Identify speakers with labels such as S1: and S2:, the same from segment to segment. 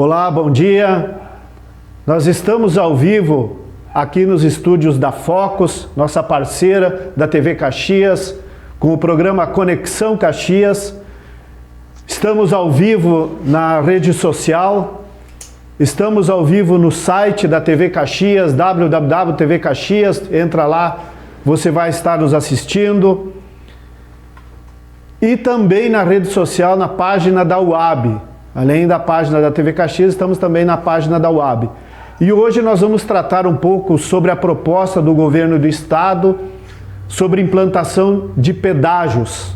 S1: Olá, bom dia. Nós estamos ao vivo aqui nos estúdios da Focus, nossa parceira da TV Caxias, com o programa Conexão Caxias. Estamos ao vivo na rede social, estamos ao vivo no site da TV Caxias, www.tv Caxias, entra lá, você vai estar nos assistindo. E também na rede social, na página da UAB. Além da página da TV Caxias, estamos também na página da UAB. E hoje nós vamos tratar um pouco sobre a proposta do governo do estado sobre implantação de pedágios.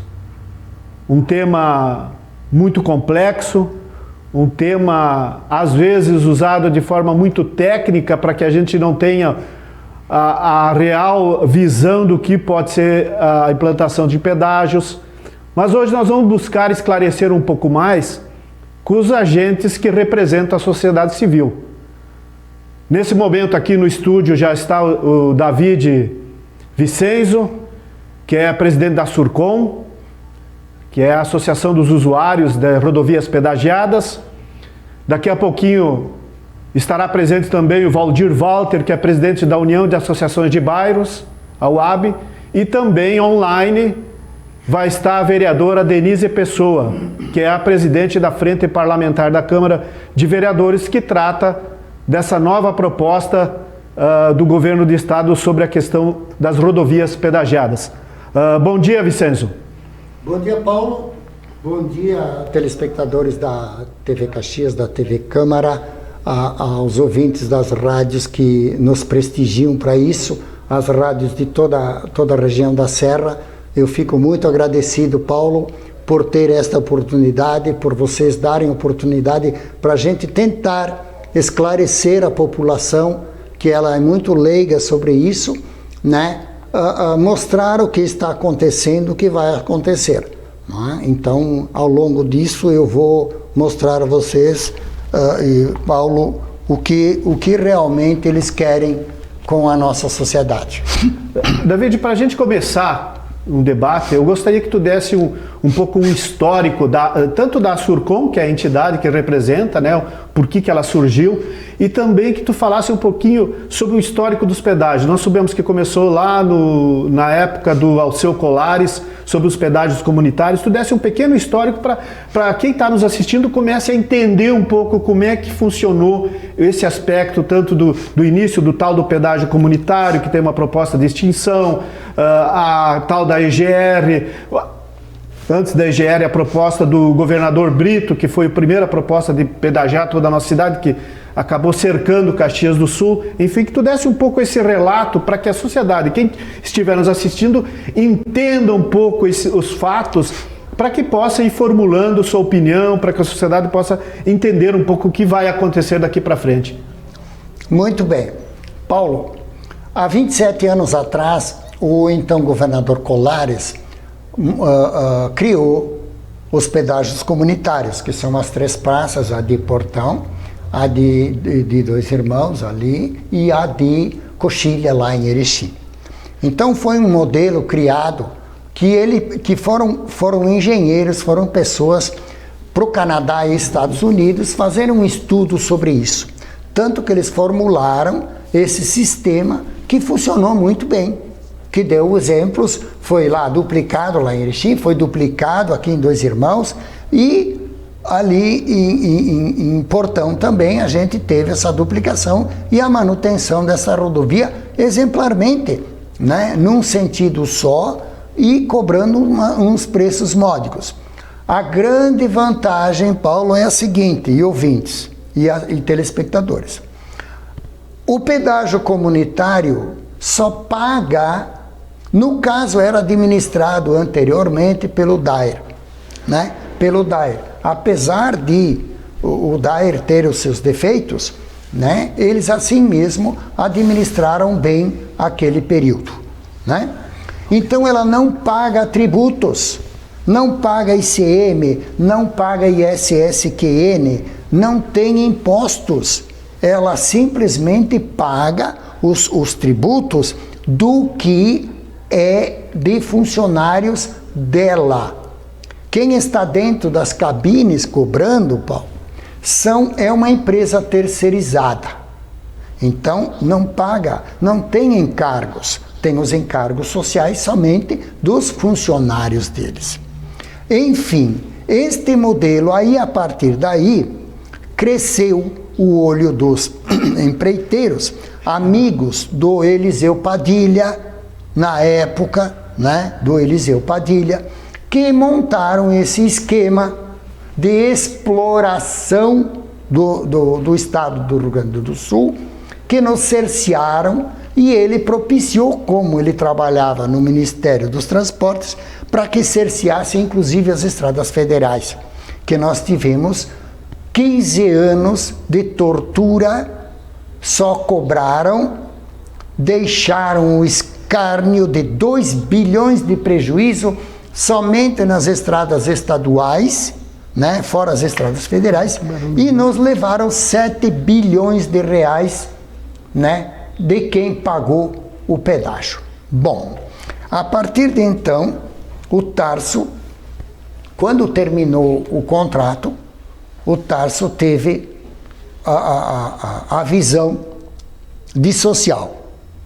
S1: Um tema muito complexo, um tema às vezes usado de forma muito técnica para que a gente não tenha a real visão do que pode ser a implantação de pedágios. Mas hoje nós vamos buscar esclarecer um pouco mais com os agentes que representam a sociedade civil. Nesse momento aqui no estúdio já está o David Vicenzo, que é presidente da Surcom, que é a Associação dos Usuários de Rodovias Pedagiadas. Daqui a pouquinho estará presente também o Valdir Walter, que é presidente da União de Associações de Bairros, a UAB, e também online vai estar a vereadora Denise Pessoa, que é a presidente da Frente Parlamentar da Câmara de Vereadores, que trata dessa nova proposta do governo do estado sobre a questão das rodovias pedagiadas. Bom dia, Vicenzo.
S2: Bom dia, Paulo. Bom dia, telespectadores da TV Caxias, da TV Câmara, aos ouvintes das rádios que nos prestigiam para isso, as rádios de toda a região da Serra. Eu fico muito agradecido, Paulo, por ter esta oportunidade, por vocês darem oportunidade para a gente tentar esclarecer a população, que ela é muito leiga sobre isso, né? Mostrar o que está acontecendo, o que vai acontecer. Não é? Então, ao longo disso, eu vou mostrar a vocês, Paulo, o que realmente eles querem com a nossa sociedade.
S1: David, para a gente começar um debate, eu gostaria que tu desse um pouco um histórico tanto da Surcom, que é a entidade que representa, né, por que ela surgiu, e também que tu falasse um pouquinho sobre o histórico dos pedágios. Nós sabemos que começou lá na época do Alceu Colares, sobre os pedágios comunitários. Tu desse um pequeno histórico para quem está nos assistindo comece a entender um pouco como é que funcionou esse aspecto, tanto do início do tal do pedágio comunitário, que tem uma proposta de extinção, a tal da EGR, antes da EGR a proposta do governador Brito, que foi a primeira proposta de pedagiar toda a nossa cidade, que acabou cercando Caxias do Sul. Enfim, que tu desse um pouco esse relato para que a sociedade, quem estiver nos assistindo, entenda um pouco os fatos, para que possa ir formulando sua opinião, para que a sociedade possa entender um pouco o que vai acontecer daqui para frente.
S2: Muito bem. Paulo, há 27 anos atrás, o então governador Colares criou os pedágios comunitários, que são as 3 praças, a de Portão, a de Dois Irmãos ali e a de Coxilha lá em Erechim. Então foi um modelo criado que foram engenheiros, foram pessoas para o Canadá e Estados Unidos fazerem um estudo sobre isso. Tanto que eles formularam esse sistema que funcionou muito bem, que deu exemplos, foi lá duplicado lá em Erechim, foi duplicado aqui em Dois Irmãos e ali em Portão também a gente teve essa duplicação e a manutenção dessa rodovia exemplarmente, né, num sentido só e cobrando uns preços módicos. A grande vantagem, Paulo, é a seguinte, e ouvintes e telespectadores, o pedágio comunitário só paga, no caso era administrado anteriormente pelo DAER, né? Pelo DAER. Apesar de o DAER ter os seus defeitos, né? Eles assim mesmo administraram bem aquele período, né? Então ela não paga tributos, não paga ICM, não paga ISSQN, não tem impostos. Ela simplesmente paga os tributos do que é de funcionários dela. Quem está dentro das cabines cobrando, Paulo, é uma empresa terceirizada. Então, não paga, não tem encargos. Tem os encargos sociais somente dos funcionários deles. Enfim, este modelo, aí a partir daí, cresceu o olho dos empreiteiros, amigos do Eliseu Padilha, na época, né, do Eliseu Padilha, que montaram esse esquema de exploração do estado do Rio Grande do Sul, que nos cercearam, e ele propiciou, como ele trabalhava no Ministério dos Transportes, para que cerceasse inclusive as estradas federais, que nós tivemos 15 anos de tortura, só cobraram, deixaram o escárnio de 2 bilhões de prejuízo somente nas estradas estaduais, né, fora as estradas federais, e nos levaram 7 bilhões de reais, né, de quem pagou o pedágio. Bom, a partir de então, o Tarso, quando terminou o contrato, o Tarso teve a visão de social,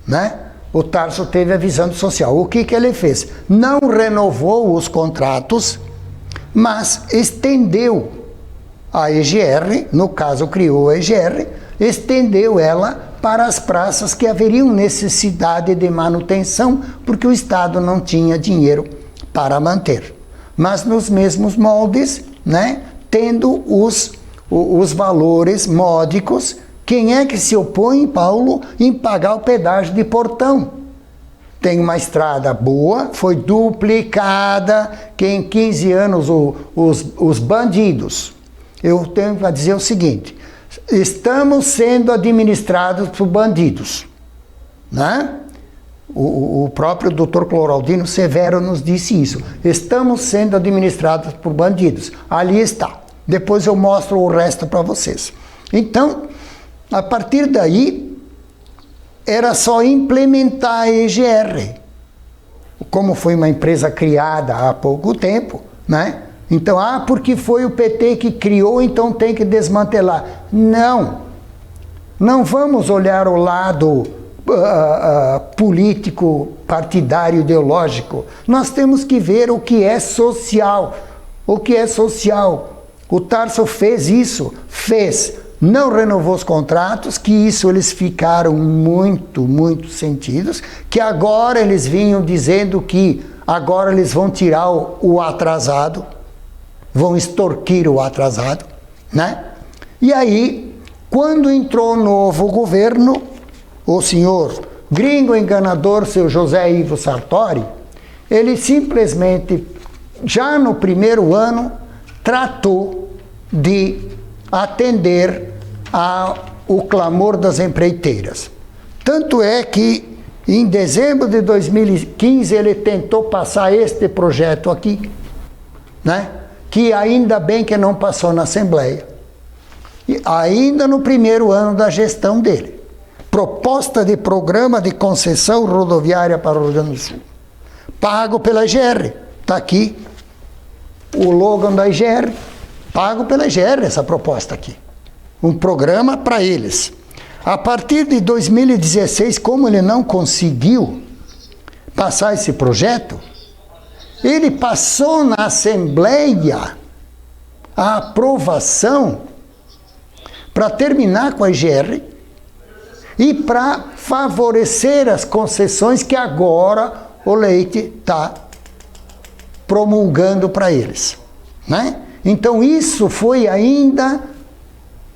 S2: né? O Tarso teve a visão de social. O que ele fez? Não renovou os contratos, mas estendeu a EGR, no caso criou a EGR, estendeu ela para as praças que haveriam necessidade de manutenção, porque o Estado não tinha dinheiro para manter. Mas nos mesmos moldes, né, tendo os valores módicos. Quem é que se opõe, Paulo, em pagar o pedágio de portão? Tem uma estrada boa, foi duplicada, que em 15 anos os bandidos, eu tenho para dizer o seguinte, estamos sendo administrados por bandidos, né? O próprio Dr. Cloraldino Severo nos disse isso. Estamos sendo administrados por bandidos. Ali está. Depois eu mostro o resto para vocês. Então, a partir daí, era só implementar a EGR. Como foi uma empresa criada há pouco tempo, né? Então, porque foi o PT que criou, então tem que desmantelar. Não. Não vamos olhar o lado político, partidário, ideológico. Nós temos que ver o que é social. O que é social. O Tarso fez isso, não renovou os contratos, que isso eles ficaram muito sentidos, que agora eles vinham dizendo que agora eles vão tirar o atrasado, vão extorquir o atrasado, né? E aí, quando entrou o novo governo, o senhor gringo enganador, seu José Ivo Sartori, ele simplesmente, já no primeiro ano, tratou de atender ao clamor das empreiteiras. Tanto é que, em dezembro de 2015, ele tentou passar este projeto aqui, né? Que ainda bem que não passou na Assembleia. E ainda no primeiro ano da gestão dele. Proposta de programa de concessão rodoviária para o Rio Grande do Sul. Pago pela EGR. Está aqui o logo da EGR. Pago pela EGR essa proposta aqui. Um programa para eles. A partir de 2016, como ele não conseguiu passar esse projeto, ele passou na Assembleia a aprovação para terminar com a EGR e para favorecer as concessões que agora o Leite está promulgando para eles, né? Então isso foi ainda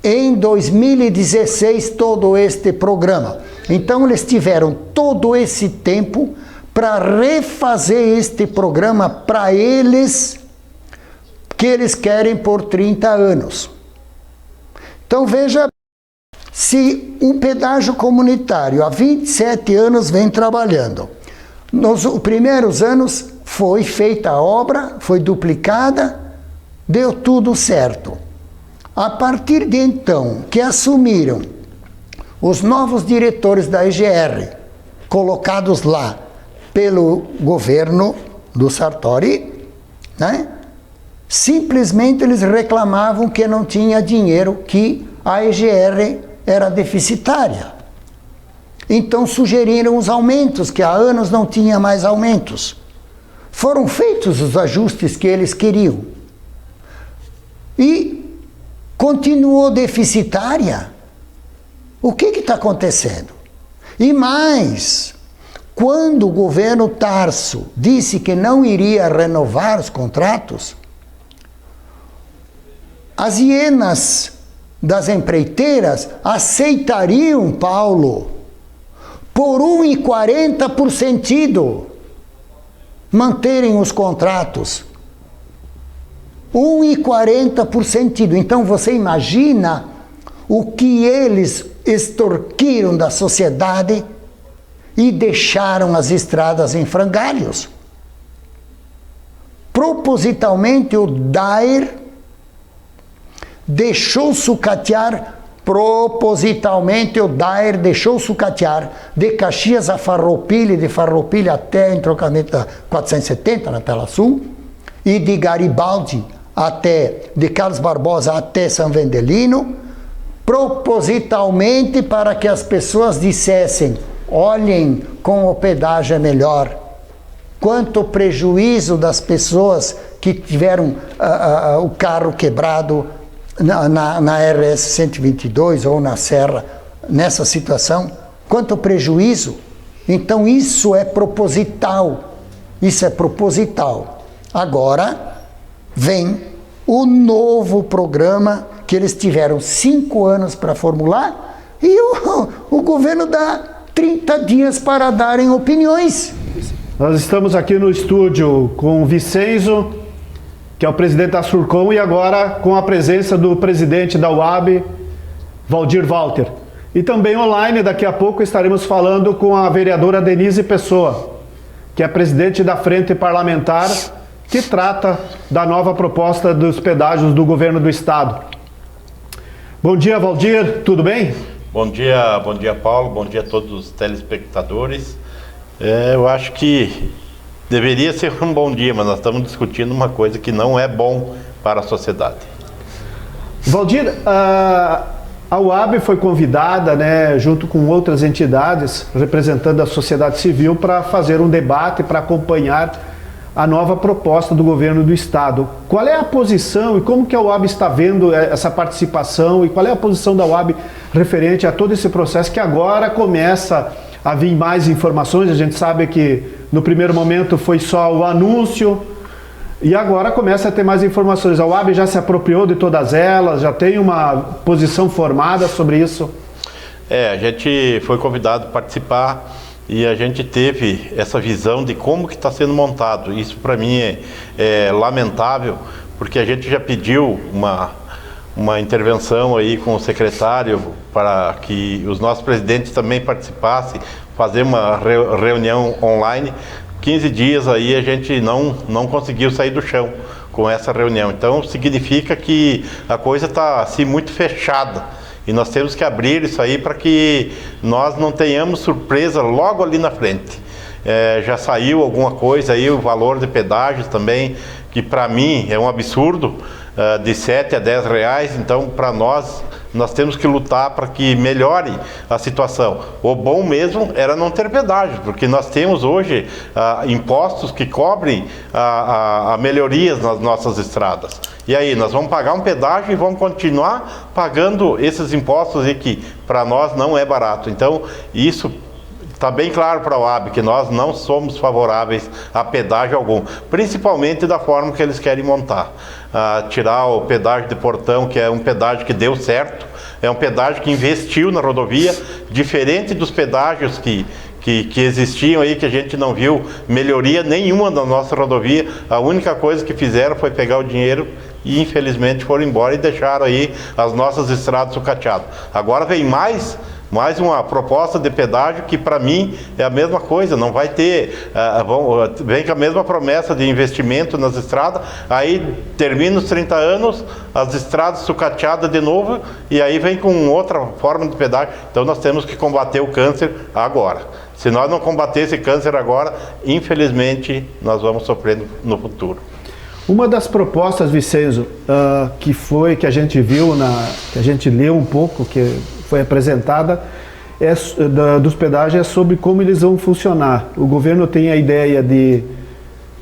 S2: em 2016 todo este programa. Então eles tiveram todo esse tempo para refazer este programa para eles, que eles querem por 30 anos. Então veja, se o pedágio comunitário há 27 anos vem trabalhando, nos primeiros anos foi feita a obra, foi duplicada, deu tudo certo. A partir de então, que assumiram os novos diretores da EGR, colocados lá pelo governo do Sartori, né? Simplesmente eles reclamavam que não tinha dinheiro, que a EGR era deficitária. Então sugeriram os aumentos, que há anos não tinha mais aumentos. Foram feitos os ajustes que eles queriam. E continuou deficitária. O que está acontecendo? E mais, quando o governo Tarso disse que não iria renovar os contratos, as hienas das empreiteiras aceitariam, Paulo, por 1,40 por sentido, manterem os contratos. 1,40 por sentido. Então você imagina o que eles extorquiram da sociedade e deixaram as estradas em frangalhos. Propositalmente o DAER deixou sucatear, de Caxias a Farroupilha, de Farroupilha até entrocamento da 470 na Tela Sul, e de Garibaldi de Carlos Barbosa até São Vendelino, propositalmente para que as pessoas dissessem: olhem, com o pedágio é melhor. Quanto prejuízo das pessoas que tiveram o carro quebrado na RS 122 ou na Serra, nessa situação, quanto prejuízo. Então isso é proposital, Agora vem o novo programa que eles tiveram 5 anos para formular e o governo dá 30 dias para darem opiniões.
S1: Nós estamos aqui no estúdio com o Vicenzo, que é o presidente da Surcom, e agora com a presença do presidente da UAB, Valdir Walter. E também online, daqui a pouco, estaremos falando com a vereadora Denise Pessoa, que é presidente da Frente Parlamentar, que trata da nova proposta dos pedágios do governo do estado. Bom dia, Valdir, tudo bem?
S3: Bom dia Paulo, bom dia a todos os telespectadores. Eu acho que deveria ser um bom dia, mas nós estamos discutindo uma coisa que não é bom para a sociedade.
S1: Valdir, a UAB foi convidada, né, junto com outras entidades, representando a sociedade civil, para fazer um debate, para acompanhar a nova proposta do governo do estado. Qual é a posição e como que a UAB está vendo essa participação, e qual é a posição da UAB referente a todo esse processo que agora começa a vir mais informações? A gente sabe que no primeiro momento foi só o anúncio e agora começa a ter mais informações. A UAB já se apropriou de todas elas, já tem uma posição formada sobre isso?
S3: A gente foi convidado a participar e a gente teve essa visão de como que está sendo montado. Isso para mim é lamentável, porque a gente já pediu uma intervenção aí com o secretário para que os nossos presidentes também participassem, fazer uma reunião online. 15 dias aí a gente não conseguiu sair do chão com essa reunião. Então significa que a coisa está assim muito fechada. E nós temos que abrir isso aí para que nós não tenhamos surpresa logo ali na frente. Já saiu alguma coisa aí, o valor de pedágios também, que para mim é um absurdo, de 7 a 10 reais. Então para nós temos que lutar para que melhore a situação. O bom mesmo era não ter pedágio, porque nós temos hoje impostos que cobrem a melhorias nas nossas estradas. E aí, nós vamos pagar um pedágio e vamos continuar pagando esses impostos aí que para nós não é barato. Então, isso está bem claro para a UAB, que nós não somos favoráveis a pedágio algum, principalmente da forma que eles querem montar. Tirar o pedágio de Portão, que é um pedágio que deu certo, é um pedágio que investiu na rodovia, diferente dos pedágios que existiam aí, que a gente não viu melhoria nenhuma na nossa rodovia. A única coisa que fizeram foi pegar o dinheiro e infelizmente foram embora e deixaram aí as nossas estradas sucateadas. Agora vem mais uma proposta de pedágio que para mim é a mesma coisa, não vai ter, vem com a mesma promessa de investimento nas estradas, aí termina os 30 anos, as estradas sucateadas de novo, e aí vem com outra forma de pedágio. Então nós temos que combater o câncer agora. Se nós não combater esse câncer agora, infelizmente nós vamos sofrer no futuro.
S1: Uma das propostas, Vicenzo, que a gente viu, que a gente leu um pouco, que foi apresentada, dos pedágios é sobre como eles vão funcionar. O governo tem a ideia de,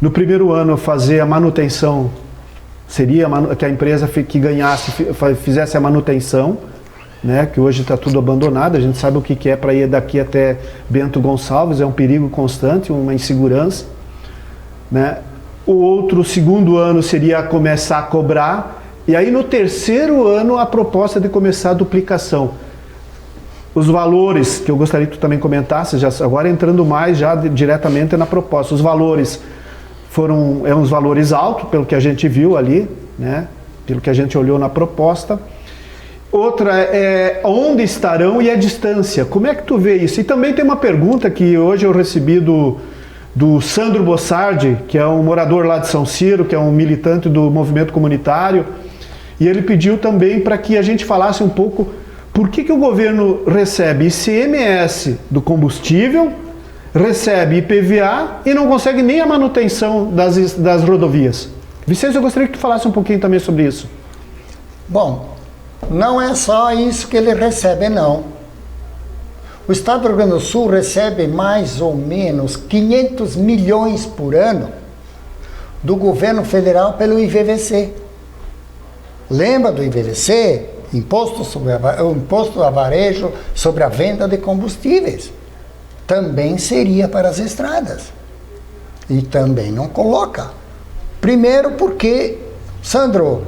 S1: no primeiro ano, fazer a manutenção, seria que a empresa que ganhasse fizesse a manutenção, né, que hoje está tudo abandonado, a gente sabe o que é para ir daqui até Bento Gonçalves, é um perigo constante, uma insegurança, né? O segundo ano seria começar a cobrar, e aí no terceiro ano a proposta de começar a duplicação. Os valores, que eu gostaria que tu também comentasse, agora entrando mais já diretamente na proposta, os valores foram uns valores altos, pelo que a gente viu ali, né? Pelo que a gente olhou na proposta. Outra é onde estarão e a distância. Como é que tu vê isso? E também tem uma pergunta que hoje eu recebi do Sandro Bossardi, que é um morador lá de São Ciro, que é um militante do movimento comunitário, e ele pediu também para que a gente falasse um pouco por que o governo recebe ICMS do combustível, recebe IPVA e não consegue nem a manutenção das rodovias. Vicente, eu gostaria que tu falasse um pouquinho também sobre isso.
S2: Bom, não é só isso que ele recebe, não. O Estado do Rio Grande do Sul recebe mais ou menos 500 milhões por ano do governo federal pelo IVVC. Lembra do IVVC? Imposto a varejo sobre a venda de combustíveis. Também seria para as estradas. E também não coloca. Primeiro porque, Sandro,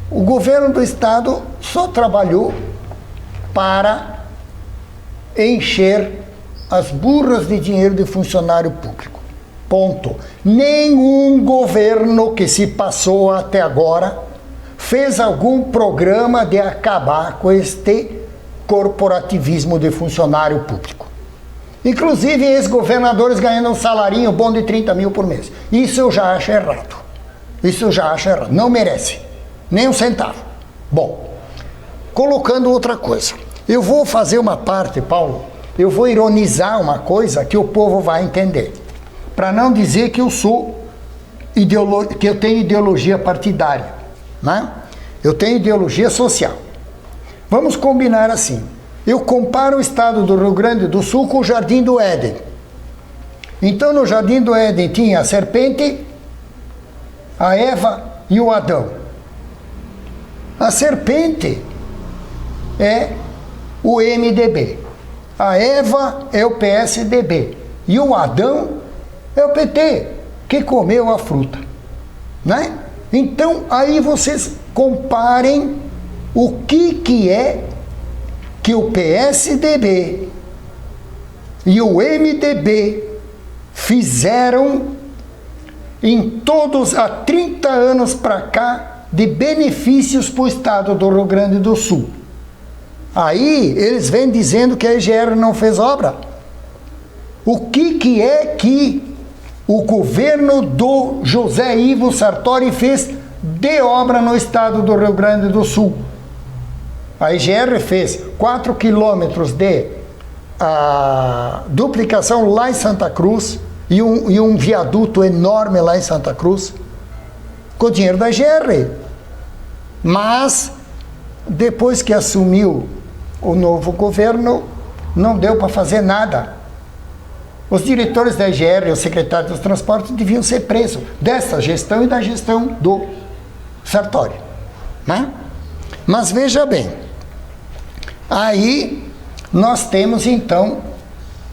S2: o governo do estado só trabalhou para encher as burras de dinheiro de funcionário público. Ponto. Nenhum governo que se passou até agora fez algum programa de acabar com este corporativismo de funcionário público. Inclusive, ex-governadores ganhando um salarinho bom de 30 mil por mês. Isso eu já acho errado. Isso eu já acho errado. Não merece. Nem um centavo. Bom, colocando outra coisa. Eu vou fazer uma parte, Paulo, eu vou ironizar uma coisa que o povo vai entender. Para não dizer que eu tenho ideologia partidária, né? Eu tenho ideologia social. Vamos combinar assim. Eu comparo o estado do Rio Grande do Sul com o Jardim do Éden. Então no Jardim do Éden tinha a serpente, a Eva e o Adão. A serpente é o MDB, a Eva é o PSDB e o Adão é o PT, que comeu a fruta, né? Então aí vocês comparem o que é que o PSDB e o MDB fizeram em todos há 30 anos para cá de benefícios para o estado do Rio Grande do Sul. Aí eles vêm dizendo que a EGR não fez obra. O que é que o governo do José Ivo Sartori fez de obra no estado do Rio Grande do Sul? A EGR fez 4 quilômetros de duplicação lá em Santa Cruz e um viaduto enorme lá em Santa Cruz com o dinheiro da EGR. Mas depois que assumiu o novo governo, não deu para fazer nada. Os diretores da EGR e o secretário dos transportes deviam ser presos dessa gestão e da gestão do Sartori, né? Mas veja bem, aí nós temos então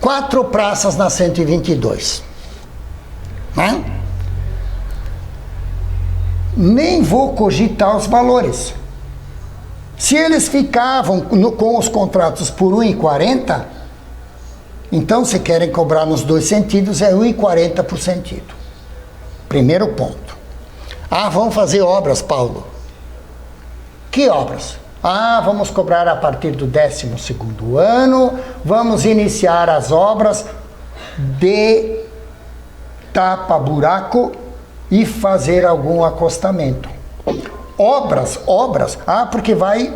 S2: 4 praças na 122, né? Nem vou cogitar os valores. Se eles ficavam com os contratos por 1,40, então se querem cobrar nos dois sentidos é 1,40 por sentido. Primeiro ponto. Vamos fazer obras, Paulo. Que obras? Vamos cobrar a partir do 12º ano, vamos iniciar as obras de tapa-buraco e fazer algum acostamento. Obras, porque vai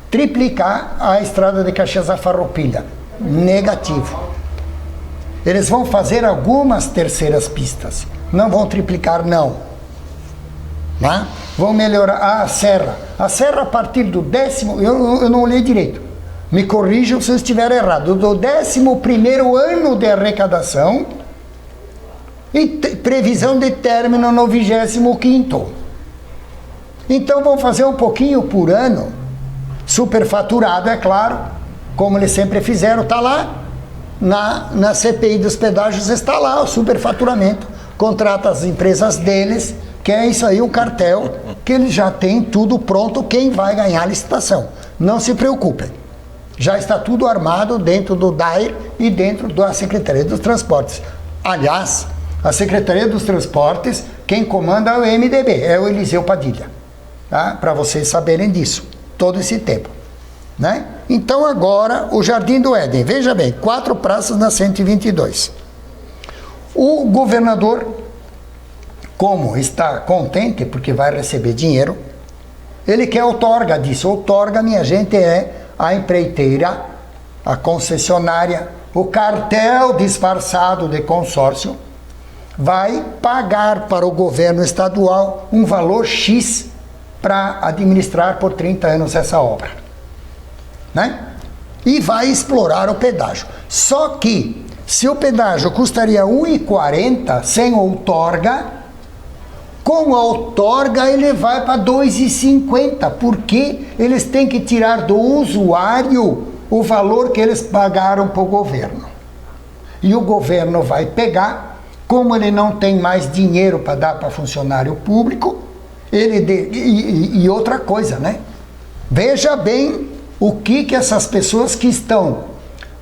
S2: triplicar a estrada de Caxias a Farroupilha. Negativo. Eles vão fazer algumas terceiras pistas, não vão triplicar, não. Né? Vão melhorar a serra. A serra a partir do 10º, eu não olhei direito, me corrijam se eu estiver errado, do 11º ano de arrecadação e previsão de término no 25º. Então vão fazer um pouquinho por ano, superfaturado, é claro, como eles sempre fizeram, está lá, na CPI dos pedágios está lá o superfaturamento, contrata as empresas deles, que é isso aí, um cartel, que eles já têm tudo pronto, quem vai ganhar a licitação. Não se preocupem, já está tudo armado dentro do DAIR e dentro da Secretaria dos Transportes. Aliás, a Secretaria dos Transportes, quem comanda é o MDB, é o Eliseu Padilha, tá? Para vocês saberem disso, todo esse tempo. Né? Então agora, o Jardim do Éden, veja bem, 4 praças na 122. O governador, como está contente porque vai receber dinheiro, ele quer outorga disso. Outorga, minha gente, é a empreiteira, a concessionária, o cartel disfarçado de consórcio, vai pagar para o governo estadual um valor X para administrar por 30 anos essa obra. Né? E vai explorar o pedágio. Só que, se o pedágio custaria R$ 1,40 sem outorga, com a outorga ele vai para R$ 2,50, porque eles têm que tirar do usuário o valor que eles pagaram para o governo. E o governo vai pegar, como ele não tem mais dinheiro para dar para funcionário público, e outra coisa, né? Veja bem o que essas pessoas que estão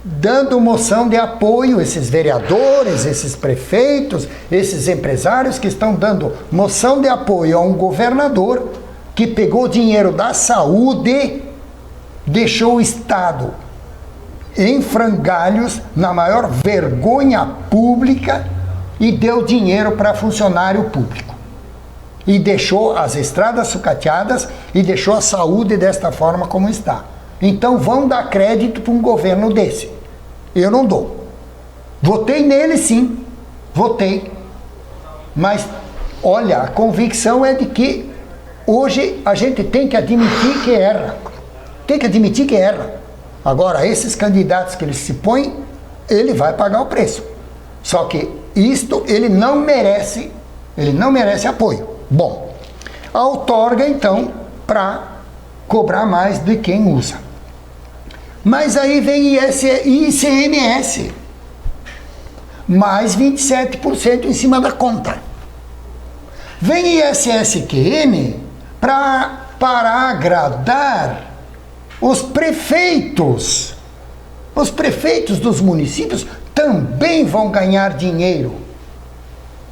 S2: dando moção de apoio, esses vereadores, esses prefeitos, esses empresários que estão dando moção de apoio a um governador que pegou dinheiro da saúde, deixou o Estado em frangalhos, na maior vergonha pública, e deu dinheiro para funcionário público. E deixou as estradas sucateadas e deixou a saúde desta forma como está. Então vão dar crédito para um governo desse. Eu não dou. Votei nele sim, votei. Mas, olha, a convicção é de que hoje a gente tem que admitir que erra. Tem que admitir que erra. Agora, esses candidatos que eles se põem, ele vai pagar o preço. Só que isto ele não merece apoio. Bom, a outorga então para cobrar mais de quem usa. Mas aí vem ICMS, mais 27% em cima da conta. Vem ISSQN para agradar os prefeitos. Os prefeitos dos municípios também vão ganhar dinheiro.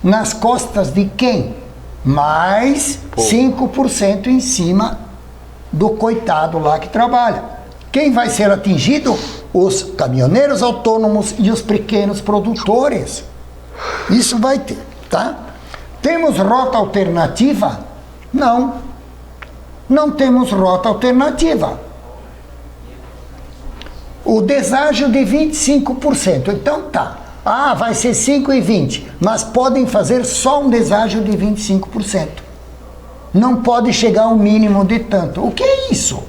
S2: Nas costas de quem? Mais 5% em cima do coitado lá que trabalha. Quem vai ser atingido? Os caminhoneiros autônomos e os pequenos produtores. Isso vai ter, tá? Temos rota alternativa? Não. Não temos rota alternativa. O deságio de 25%. Então tá. Ah, vai ser 5,20. Mas podem fazer só um deságio de 25%. Não pode chegar ao mínimo de tanto. O que é isso?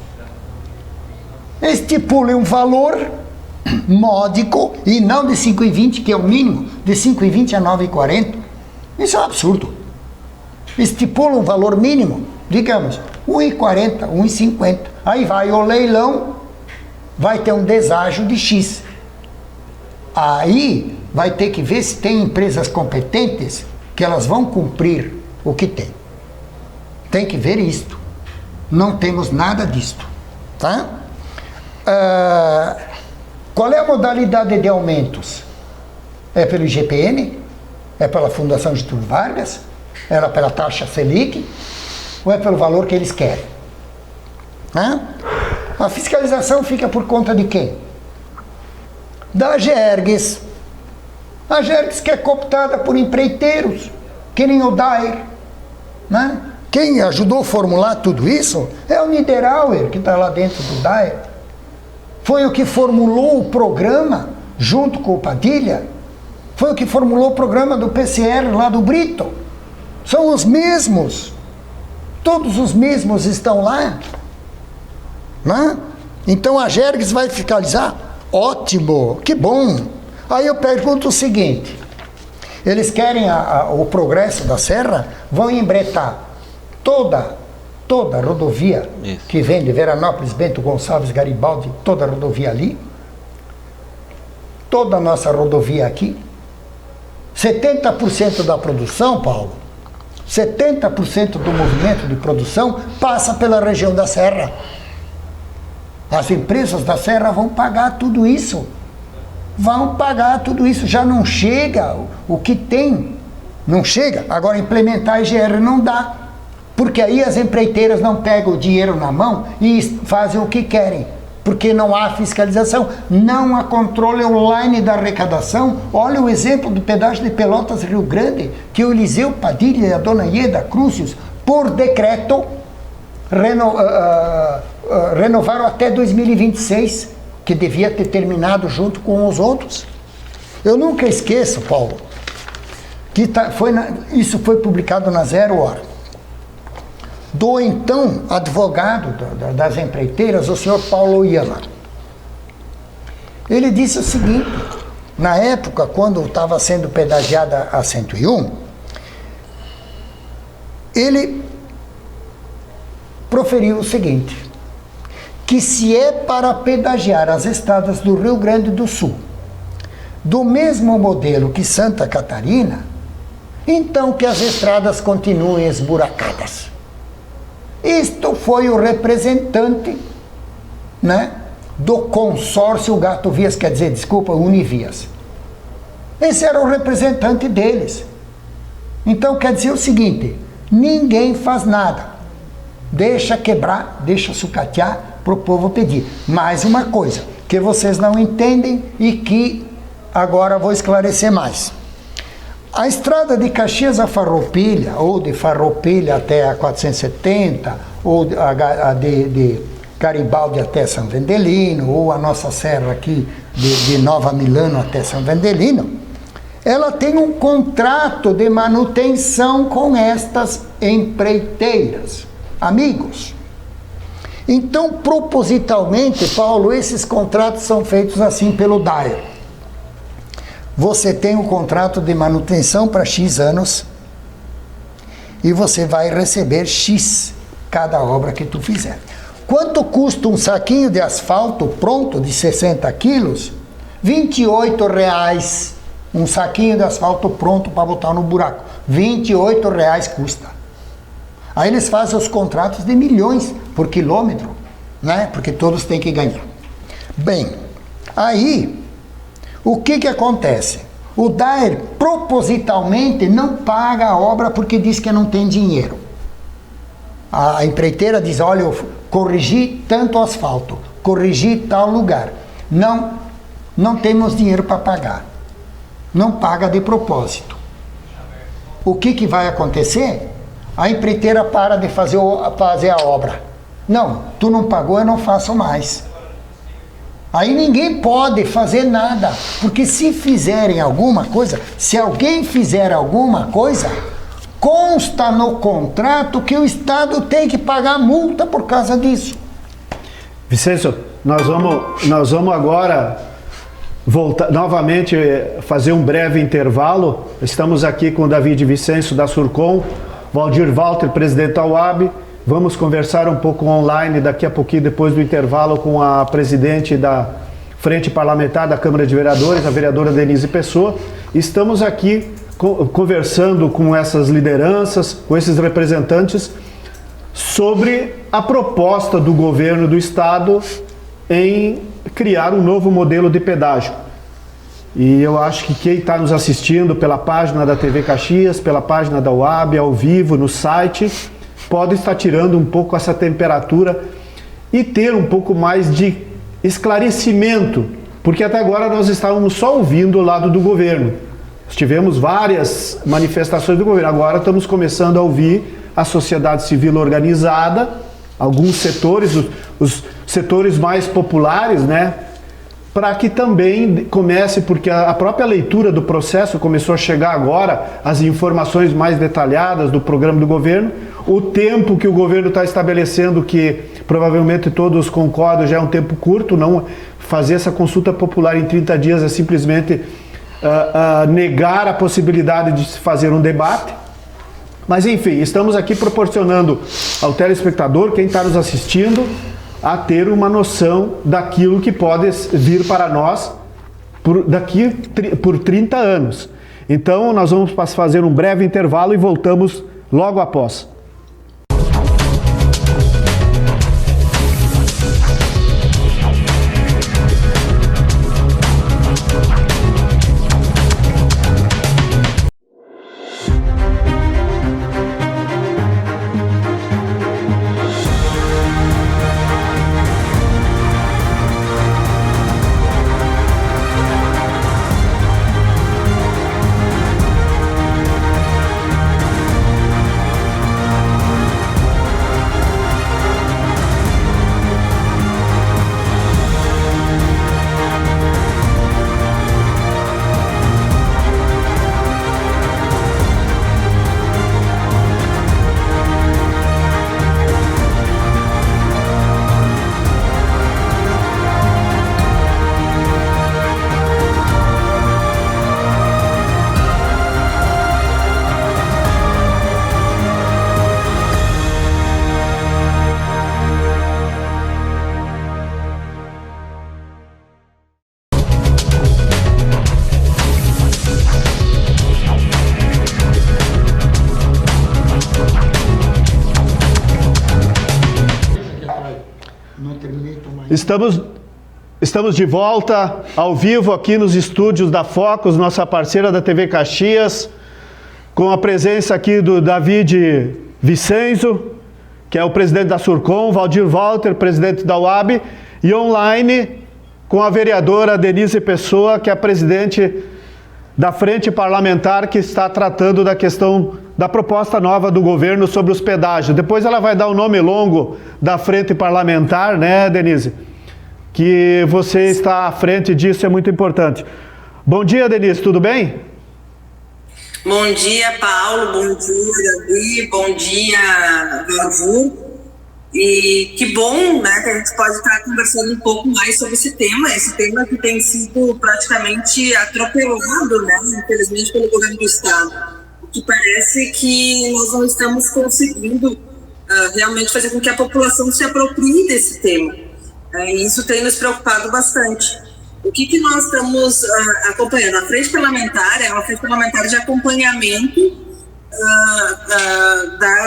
S2: Estipule um valor módico e não de 5,20, que é o mínimo, de 5,20 a 9,40. Isso é um absurdo. Estipula um valor mínimo, digamos, 1,40, 1,50. Aí vai o leilão, vai ter um deságio de X. Aí vai ter que ver se tem empresas competentes que elas vão cumprir o que tem. Tem que ver isto. Não temos nada disto, tá? Qual é a modalidade de aumentos? É pelo IGPM? É pela Fundação Getúlio Vargas? É pela taxa Selic? Ou é pelo valor que eles querem? A fiscalização fica por conta de quem? Da Gerges. A Gerges que é cooptada por empreiteiros, que nem o DAIR, né? Quem ajudou a formular tudo isso é o Niederauer, que está lá dentro do DAIR. Foi o que formulou o programa, junto com o Padilha. Foi o que formulou o programa do PCR lá do Brito. São os mesmos. Todos os mesmos estão lá, né? Então a Gerges vai fiscalizar? Ótimo, que bom. Aí eu pergunto o seguinte, eles querem o progresso da serra, vão embretar toda a rodovia que vem de Veranópolis, Bento Gonçalves, Garibaldi, toda a rodovia ali, toda a nossa rodovia aqui, 70% da produção, Paulo, 70% do movimento de produção passa pela região da serra. As empresas da serra vão pagar tudo isso. Vão pagar tudo isso. Já não chega o que tem. Não chega. Agora, implementar a IGR não dá. Porque aí as empreiteiras não pegam o dinheiro na mão e fazem o que querem. Porque não há fiscalização. Não há controle online da arrecadação. Olha o exemplo do pedágio de Pelotas Rio Grande, que o Eliseu Padilha e a dona Ieda Crucius, por decreto, renovaram até 2026, que devia ter terminado junto com os outros. Eu nunca esqueço, Paulo, que isso foi publicado na Zero Hora, do então advogado das empreiteiras, o senhor Paulo Oyama. Ele disse o seguinte, na época, quando estava sendo pedagiada a 101, ele proferiu o seguinte, que se é para pedagiar as estradas do Rio Grande do Sul, do mesmo modelo que Santa Catarina, então que as estradas continuem esburacadas. Isto foi o representante, né, do consórcio Gato Vias, quer dizer, desculpa, Univias. Esse era o representante deles. Então quer dizer o seguinte, ninguém faz nada. Deixa quebrar, deixa sucatear para o povo pedir. Mais uma coisa que vocês não entendem e que agora vou esclarecer mais. A estrada de Caxias a Farroupilha, ou de Farroupilha até a 470, ou a de Garibaldi até São Vendelino, ou a nossa serra aqui de Nova Milano até São Vendelino, ela tem um contrato de manutenção com estas empreiteiras. Amigos, então propositalmente, Paulo, esses contratos são feitos assim pelo DAER. Você tem um contrato de manutenção para X anos e você vai receber X cada obra que tu fizer. Quanto custa um saquinho de asfalto pronto de 60 quilos? R$28. Um saquinho de asfalto pronto para botar no buraco. R$28 custa. Aí eles fazem os contratos de milhões por quilômetro, né? Porque todos têm que ganhar. Bem, aí, o que acontece? O DAER propositalmente não paga a obra porque diz que não tem dinheiro. A empreiteira diz, olha, eu corrigi tanto asfalto, corrigi tal lugar. Não temos dinheiro para pagar. Não paga de propósito. O que vai acontecer? A empreiteira para de fazer a obra. Não, tu não pagou, eu não faço mais. Aí ninguém pode fazer nada, porque se fizerem alguma coisa, se alguém fizer alguma coisa, consta no contrato que o Estado tem que pagar multa por causa disso.
S1: Vicêncio, nós vamos agora voltar novamente, fazer um breve intervalo. Estamos aqui com o David Vicêncio da Surcom, Valdir Walter, presidente da UAB. Vamos conversar um pouco online daqui a pouquinho, depois do intervalo, com a presidente da Frente Parlamentar da Câmara de Vereadores, a vereadora Denise Pessoa. Estamos aqui conversando com essas lideranças, com esses representantes, sobre a proposta do governo do estado em criar um novo modelo de pedágio. E eu acho que quem está nos assistindo pela página da TV Caxias, pela página da UAB, ao vivo, no site, pode estar tirando um pouco essa temperatura e ter um pouco mais de esclarecimento, porque até agora nós estávamos só ouvindo o lado do governo. Tivemos várias manifestações do governo, agora estamos começando a ouvir a sociedade civil organizada, alguns setores, os setores mais populares, né? Para que também comece, porque a própria leitura do processo começou a chegar agora, as informações mais detalhadas do programa do governo, o tempo que o governo está estabelecendo, que provavelmente todos concordam, já é um tempo curto. Não fazer essa consulta popular em 30 dias é simplesmente negar a possibilidade de se fazer um debate. Mas enfim, estamos aqui proporcionando ao telespectador, quem está nos assistindo, a ter uma noção daquilo que pode vir para nós por 30 anos. Então, nós vamos fazer um breve intervalo e voltamos logo após. Estamos de volta ao vivo aqui nos estúdios da Focus, nossa parceira da TV Caxias, com a presença aqui do David Vicenzo, que é o presidente da Surcom, Valdir Walter, presidente da UAB, e online com a vereadora Denise Pessoa, que é a presidente da Frente Parlamentar, que está tratando da questão da proposta nova do governo sobre os pedágios. Depois ela vai dar o nome longo da Frente Parlamentar, né, Denise? Que você está à frente disso, é muito importante. Bom dia, Denise, tudo bem?
S4: Bom dia, Paulo, bom dia, Davi, bom dia, Valdir. E que bom, né, que a gente pode estar conversando um pouco mais sobre esse tema que tem sido praticamente atropelado, né, infelizmente, pelo governo do Estado. O que parece que nós não estamos conseguindo realmente fazer com que a população se aproprie desse tema. E isso tem nos preocupado bastante. O que nós estamos acompanhando? A Frente Parlamentar é uma frente parlamentar de acompanhamento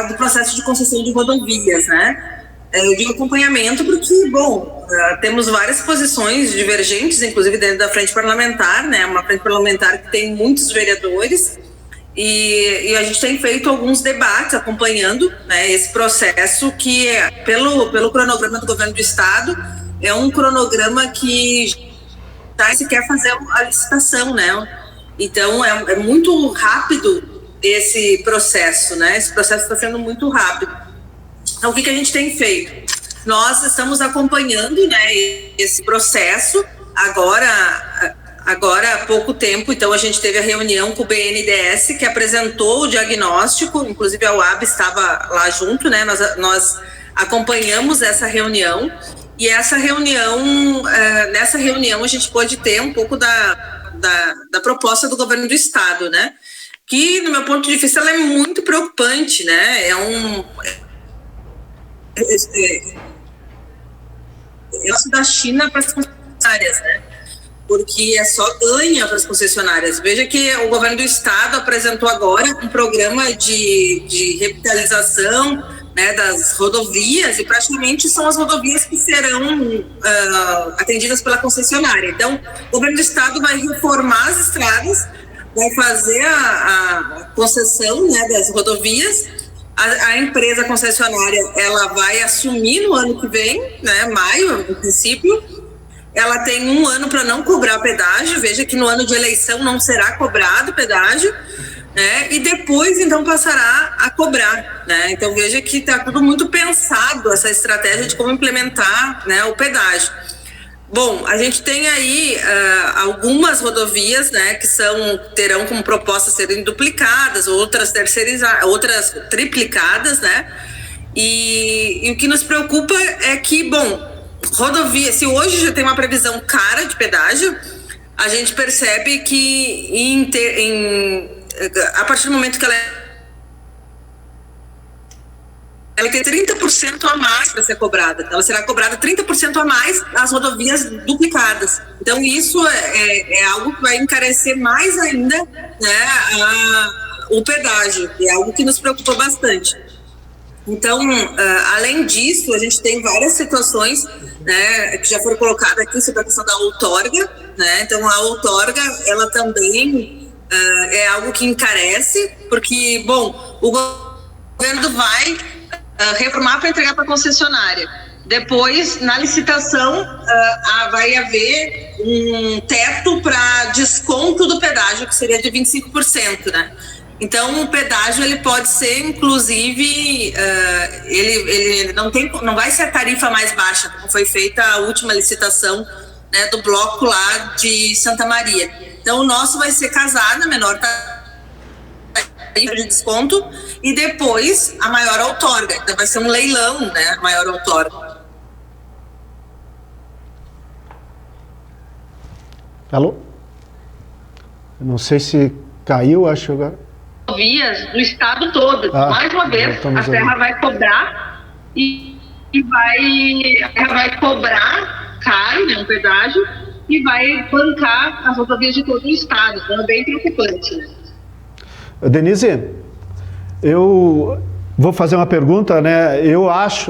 S4: do processo de concessão de rodovias, né? Eu digo acompanhamento porque, bom, temos várias posições divergentes, inclusive dentro da Frente Parlamentar, né? Uma frente parlamentar que tem muitos vereadores e a gente tem feito alguns debates acompanhando, né, esse processo que, pelo cronograma do governo do Estado, é um cronograma que já se quer fazer a licitação, né? Então, é muito rápido esse processo, né? Esse processo está sendo muito rápido. Então, o que a gente tem feito? Nós estamos acompanhando, né, esse processo. Agora, há pouco tempo, então, a gente teve a reunião com o BNDES, que apresentou o diagnóstico, inclusive a UAB estava lá junto, né? Nós acompanhamos essa reunião. E nessa reunião a gente pôde ter um pouco da proposta do governo do Estado, né? Que, no meu ponto de vista, ela é muito preocupante, né? É da China para as concessionárias, né? Porque só ganha para as concessionárias. Veja que o governo do Estado apresentou agora um programa de revitalização, né, das rodovias, e praticamente são as rodovias que serão atendidas pela concessionária. Então, o governo do Estado vai reformar as estradas, vai fazer a concessão, né, das rodovias. A empresa concessionária, ela vai assumir no ano que vem, né, maio, no princípio. Ela tem um ano para não cobrar pedágio. Veja que no ano de eleição não será cobrado pedágio, né? E depois, então, passará a cobrar, né? Então, veja que está tudo muito pensado, essa estratégia de como implementar, né, o pedágio. Bom, a gente tem aí algumas rodovias, né, que terão como proposta serem duplicadas, outras terceirizadas, outras triplicadas, né? E o que nos preocupa é que, bom, rodovia, se hoje já tem uma previsão cara de pedágio, a gente percebe que a partir do momento que ela tem 30% a mais para ser cobrada. Ela será cobrada 30% a mais nas rodovias duplicadas. Então, isso é algo que vai encarecer mais ainda, né, o pedágio. É algo que nos preocupa bastante. Então, além disso, a gente tem várias situações, né, que já foram colocadas aqui sobre a questão da outorga, né? Então, a outorga, ela também é algo que encarece, porque, bom, o governo vai reformar para entregar para a concessionária. Depois, na licitação, vai haver um teto para desconto do pedágio, que seria de 25%, né? Então, o pedágio ele pode ser, inclusive, ele não vai ser a tarifa mais baixa, como foi feita a última licitação, né, do bloco lá de Santa Maria. Então, o nosso vai ser casado, menor tarifa de desconto, e depois a maior outorga. Então, vai ser um leilão, né, a maior outorga.
S1: Alô? Não sei se caiu, acho agora.
S4: Vias do estado todo. Mais uma vez, a Serra vai cobrar e vai cobrar caro, né, um pedágio, e vai bancar as rodovias de todo o estado. Então é bem preocupante, né?
S1: Denise, eu vou fazer uma pergunta, né?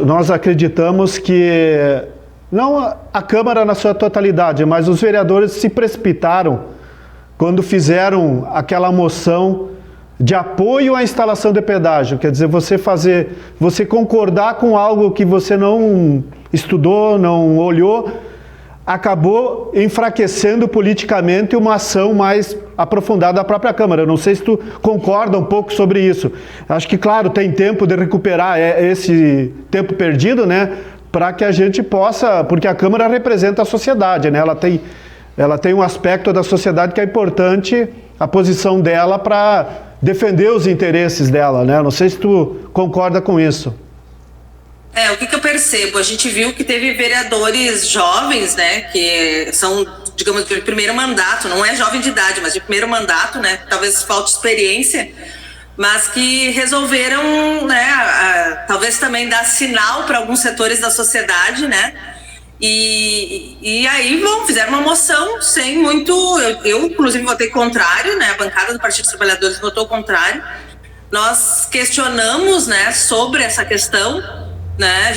S1: Nós acreditamos que não a Câmara na sua totalidade, mas os vereadores se precipitaram quando fizeram aquela moção de apoio à instalação de pedágio. Quer dizer, você concordar com algo que você não estudou, não olhou, acabou enfraquecendo politicamente uma ação mais aprofundada da própria Câmara. Eu não sei se tu concorda um pouco sobre isso. Acho que, claro, tem tempo de recuperar esse tempo perdido, né? Para que a gente possa, porque a Câmara representa a sociedade, né? Ela tem um aspecto da sociedade que é importante, a posição dela para defender os interesses dela, né? Não sei se tu concorda com isso.
S4: O que eu percebo? A gente viu que teve vereadores jovens, né, que são, digamos, de primeiro mandato, não é jovem de idade, mas de primeiro mandato, né, talvez falte experiência, mas que resolveram, né, talvez também dar sinal para alguns setores da sociedade, né, e aí fizeram uma moção sem muito, eu inclusive votei contrário, né, a bancada do Partido dos Trabalhadores votou contrário. Nós questionamos, né, sobre essa questão, né,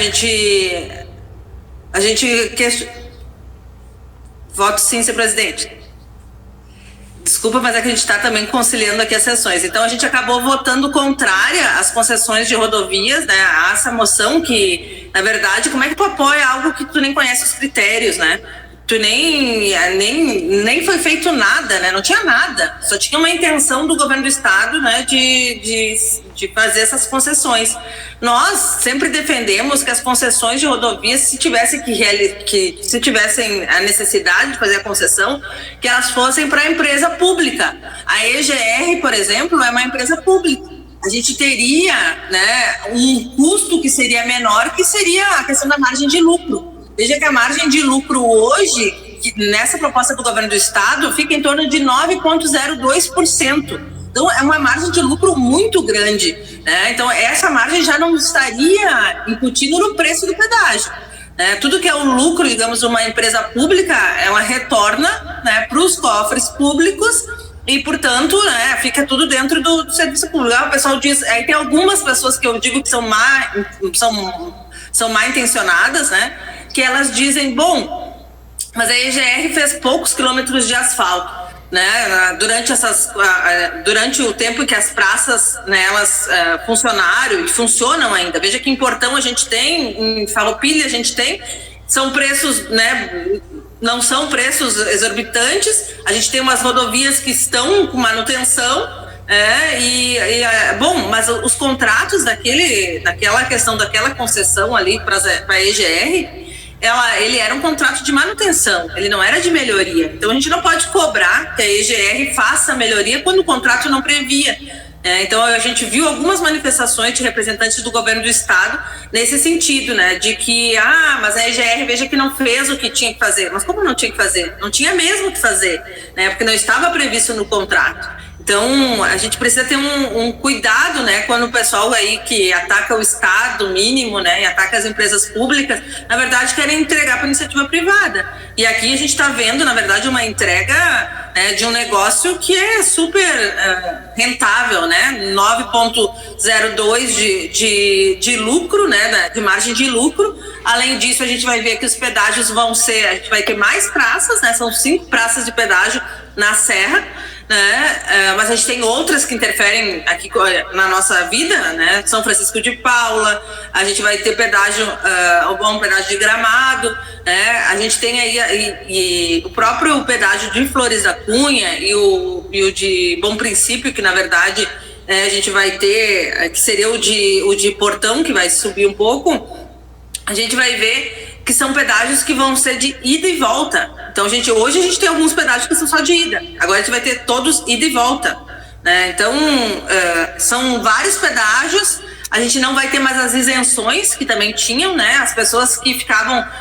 S4: voto sim, senhor presidente. Desculpa, mas é que a gente está também conciliando aqui as sessões. Então, a gente acabou votando contrária às concessões de rodovias, né, a essa moção que, na verdade, como é que tu apoia algo que tu nem conhece os critérios, né? Tu nem foi feito nada, né? Não tinha nada. Só tinha uma intenção do governo do estado, né, de fazer essas concessões. Nós sempre defendemos que as concessões de rodovias, se tivessem a necessidade de fazer a concessão, que elas fossem para a empresa pública. A EGR, por exemplo, é uma empresa pública. A gente teria, né, um custo que seria menor, que seria a questão da margem de lucro. Veja que a margem de lucro hoje, nessa proposta do governo do estado, fica em torno de 9,02%. Então, é uma margem de lucro muito grande, né? Então, essa margem já não estaria incutindo no preço do pedágio, né? Tudo que é o lucro, digamos, de uma empresa pública, ela retorna, né, para os cofres públicos e, portanto, né, fica tudo dentro do serviço público. O pessoal diz, aí tem algumas pessoas que eu digo que são mal intencionadas, né? Que elas dizem, bom, mas a EGR fez poucos quilômetros de asfalto, né? Durante o tempo que as praças, né, elas funcionaram e funcionam ainda. Veja que em Portão a gente tem, em Farroupilha a gente tem, são preços, né, não são preços exorbitantes. A gente tem umas rodovias que estão com manutenção, bom, mas os contratos daquela questão daquela concessão ali para a EGR, ele era um contrato de manutenção, ele não era de melhoria. Então a gente não pode cobrar que a EGR faça a melhoria quando o contrato não previa. Então a gente viu algumas manifestações de representantes do governo do estado nesse sentido, né, de que, mas a EGR veja que não fez o que tinha que fazer. Mas como não tinha que fazer? Não tinha mesmo que fazer, né, porque não estava previsto no contrato. Então, a gente precisa ter um cuidado, né, quando o pessoal aí que ataca o Estado mínimo, né, e ataca as empresas públicas, na verdade querem entregar para a iniciativa privada. E aqui a gente está vendo, na verdade, uma entrega, né, de um negócio que é super rentável, né, 9,02 de lucro, né, de margem de lucro. Além disso, a gente vai ver que os pedágios a gente vai ter mais praças, né, são 5 praças de pedágio na Serra, né? Mas a gente tem outras que interferem aqui na nossa vida, né? São Francisco de Paula, a gente vai ter pedágio, um pedágio de Gramado, né? A gente tem aí e o próprio pedágio de Flores da Cunha e o de Bom Princípio, que na verdade a gente vai ter, que seria o de Portão, que vai subir um pouco. A gente vai ver que são pedágios que vão ser de ida e volta. Então, hoje a gente tem alguns pedágios que são só de ida. Agora a gente vai ter todos ida e volta, né? Então, são vários pedágios. A gente não vai ter mais as isenções que também tinham, né? As pessoas que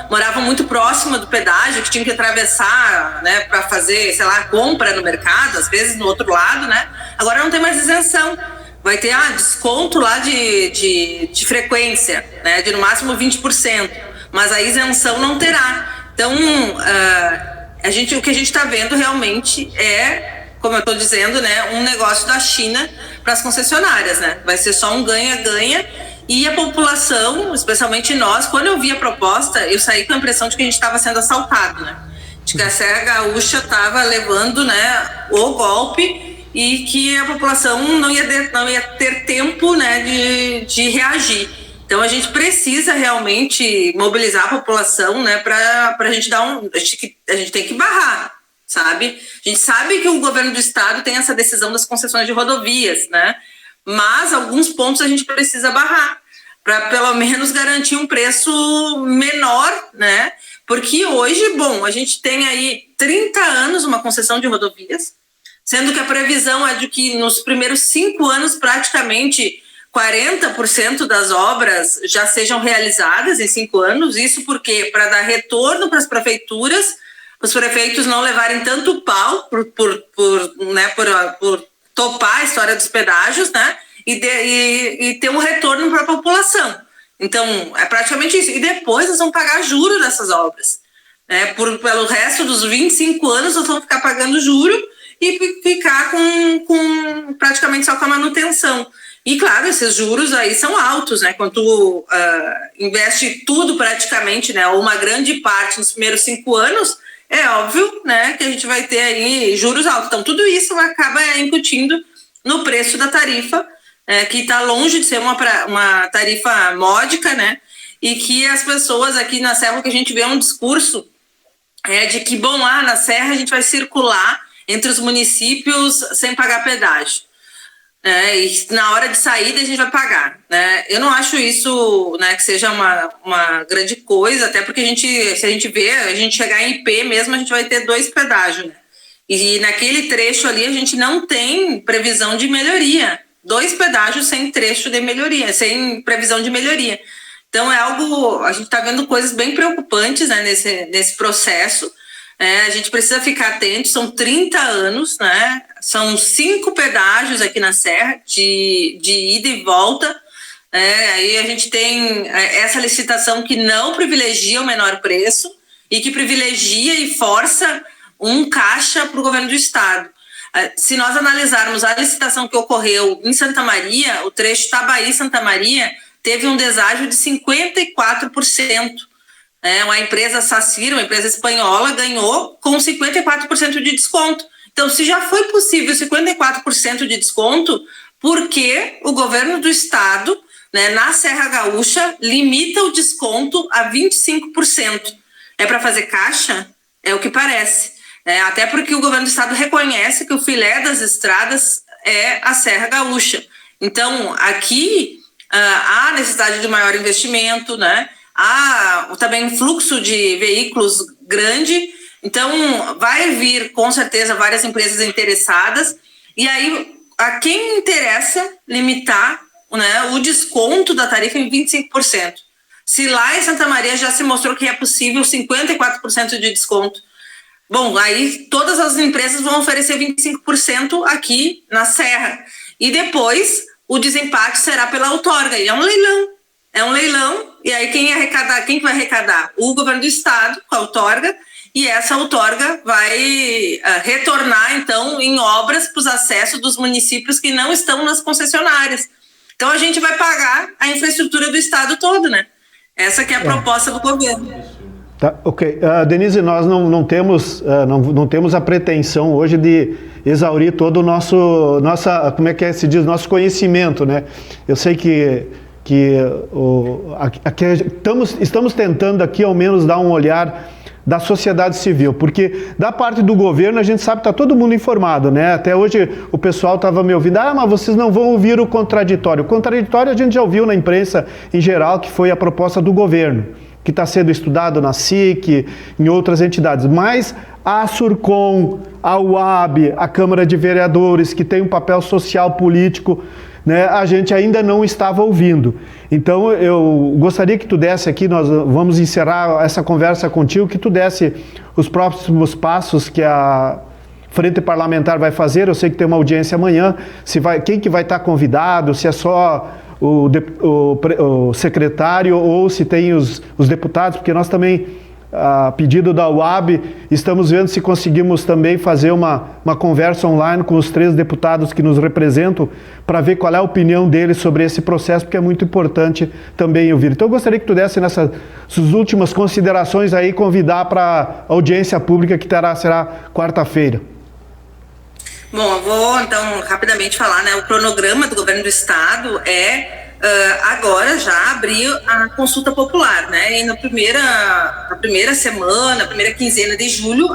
S4: moravam muito próximo do pedágio, que tinham que atravessar, né, para fazer, sei lá, compra no mercado, às vezes no outro lado, né? Agora não tem mais isenção. Vai ter desconto lá de frequência, né? De no máximo 20%. Mas a isenção não terá. Então, o que a gente está vendo realmente é, como eu estou dizendo, né, um negócio da China para as concessionárias, né? Vai ser só um ganha-ganha. E a população, especialmente nós, quando eu vi a proposta, eu saí com a impressão de que a gente estava sendo assaltado, né? De que a Serra Gaúcha estava levando, né, o golpe e que a população não ia ter tempo, né, de reagir. Então a gente precisa realmente mobilizar a população, né, para a gente a gente tem que barrar, sabe? A gente sabe que o governo do estado tem essa decisão das concessões de rodovias, né? Mas alguns pontos a gente precisa barrar para pelo menos garantir um preço menor, né? Porque hoje, a gente tem aí 30 anos uma concessão de rodovias, sendo que a previsão é de que nos primeiros 5 anos praticamente 40% das obras já sejam realizadas em 5 anos. Isso porque, para dar retorno para as prefeituras, os prefeitos não levarem tanto pau por topar a história dos pedágios, né? E ter um retorno para a população. Então, é praticamente isso. E depois nós vamos pagar juros dessas obras, né? Pelo resto dos 25 anos nós vamos ficar pagando juro e ficar com praticamente só com a manutenção. E, claro, esses juros aí são altos, né? Quando tu investe tudo praticamente, né, ou uma grande parte nos primeiros 5 anos, é óbvio, né, que a gente vai ter aí juros altos. Então, tudo isso acaba incutindo no preço da tarifa, que está longe de ser uma tarifa módica, né? E que as pessoas aqui na Serra, que a gente vê um discurso de que, na Serra a gente vai circular entre os municípios sem pagar pedágio. E na hora de saída a gente vai pagar, né? Eu não acho isso, né, que seja uma grande coisa, até porque se a gente chegar em IP mesmo, a gente vai ter 2 pedágios, né? E naquele trecho ali a gente não tem previsão de melhoria. 2 pedágios sem trecho de melhoria, sem previsão de melhoria. Então a gente está vendo coisas bem preocupantes, né, nesse processo. A gente precisa ficar atento, são 30 anos, né? São 5 pedágios aqui na Serra, de ida e volta. Aí a gente tem essa licitação que não privilegia o menor preço e que privilegia e força um caixa para o governo do estado. Se nós analisarmos a licitação que ocorreu em Santa Maria, o trecho Tabaí-Santa Maria teve um deságio de 54%. Uma empresa Sacir, uma empresa espanhola, ganhou com 54% de desconto. Então, se já foi possível 54% de desconto, por que o governo do estado, né, na Serra Gaúcha, limita o desconto a 25%? É para fazer caixa? É o que parece. Até porque o governo do estado reconhece que o filé das estradas é a Serra Gaúcha. Então, aqui há necessidade de maior investimento, né? há também um fluxo de veículos grande, então vai vir com certeza várias empresas interessadas, e aí a quem interessa limitar, né, o desconto da tarifa em 25%. Se lá em Santa Maria já se mostrou que é possível 54% de desconto, bom, aí todas as empresas vão oferecer 25% aqui na Serra. E depois o desempate será pela outorga. E é um leilão. É um leilão. E aí quem vai arrecadar? O governo do estado com a outorga. E essa outorga vai retornar, então, em obras para os acessos dos municípios que não estão nas concessionárias. Então a gente vai pagar a infraestrutura do estado todo, né? Essa que é a proposta do governo.
S1: Tá, ok. Denise, nós não temos a pretensão hoje de exaurir todo o nosso conhecimento, né? Eu sei que estamos tentando aqui ao menos dar um olhar da sociedade civil, porque da parte do governo a gente sabe que está todo mundo informado, né? Até hoje o pessoal estava me ouvindo, mas vocês não vão ouvir o contraditório. O contraditório a gente já ouviu na imprensa em geral, que foi a proposta do governo, que está sendo estudado na SIC, em outras entidades, mas a Surcom, a UAB, a Câmara de Vereadores, que tem um papel social político, né, a gente ainda não estava ouvindo. Então eu gostaria que tu desse aqui, nós vamos encerrar essa conversa contigo, que tu desse os próximos passos que a Frente Parlamentar vai fazer. Eu sei que tem uma audiência amanhã, quem que vai estar convidado, se é só o secretário ou se tem os deputados, porque nós também, a pedido da UAB, estamos vendo se conseguimos também fazer uma conversa online com os 3 deputados que nos representam, para ver qual é a opinião deles sobre esse processo, porque é muito importante também ouvir. Então eu gostaria que tu desse nessas últimas considerações aí, convidar para a audiência pública que será quarta-feira.
S4: Bom, eu vou então rapidamente falar, né? O cronograma do governo do estado agora já abrir a consulta popular, né? E na primeira semana, primeira quinzena de julho,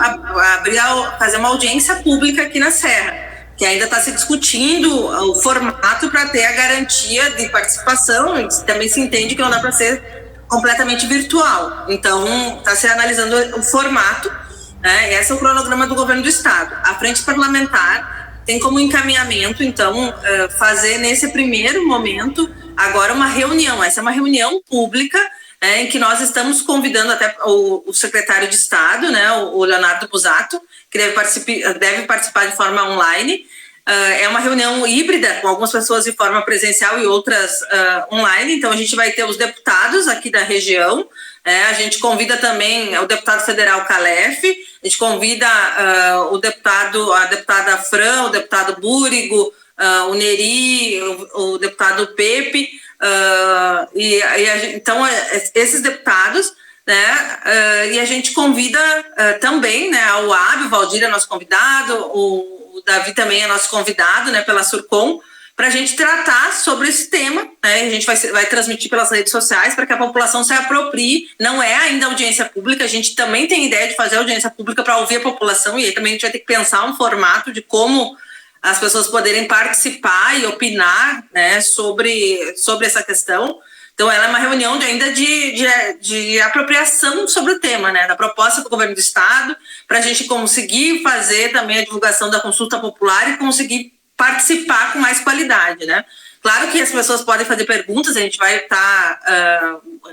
S4: fazer uma audiência pública aqui na Serra, que ainda está se discutindo o formato para ter a garantia de participação. E também se entende que não dá para ser completamente virtual. Então, está se analisando o formato, né? Esse é o cronograma do governo do estado. A frente parlamentar tem como encaminhamento, então, fazer nesse primeiro momento agora uma reunião. Essa é uma reunião pública, em que nós estamos convidando até o secretário de Estado, né, o Leonardo Busato, que deve participar de forma online. É uma reunião híbrida, com algumas pessoas de forma presencial e outras online. Então a gente vai ter os deputados aqui da região, a gente convida também o deputado federal Calef, a gente convida a deputada Fran, o deputado Búrigo, o Neri, o deputado Pepe, então esses deputados, né, e a gente convida também, né, a UAB, o Valdir é nosso convidado, o Davi também é nosso convidado, né, pela Surcom, para a gente tratar sobre esse tema, né? A gente vai transmitir pelas redes sociais para que a população se aproprie. Não é ainda audiência pública, a gente também tem ideia de fazer audiência pública para ouvir a população, e aí também a gente vai ter que pensar um formato de como as pessoas poderem participar e opinar, né, sobre essa questão. Então, ela é uma reunião de apropriação sobre o tema, né, da proposta do governo do estado, para a gente conseguir fazer também a divulgação da consulta popular e conseguir participar com mais qualidade, né? Claro que as pessoas podem fazer perguntas, a gente vai estar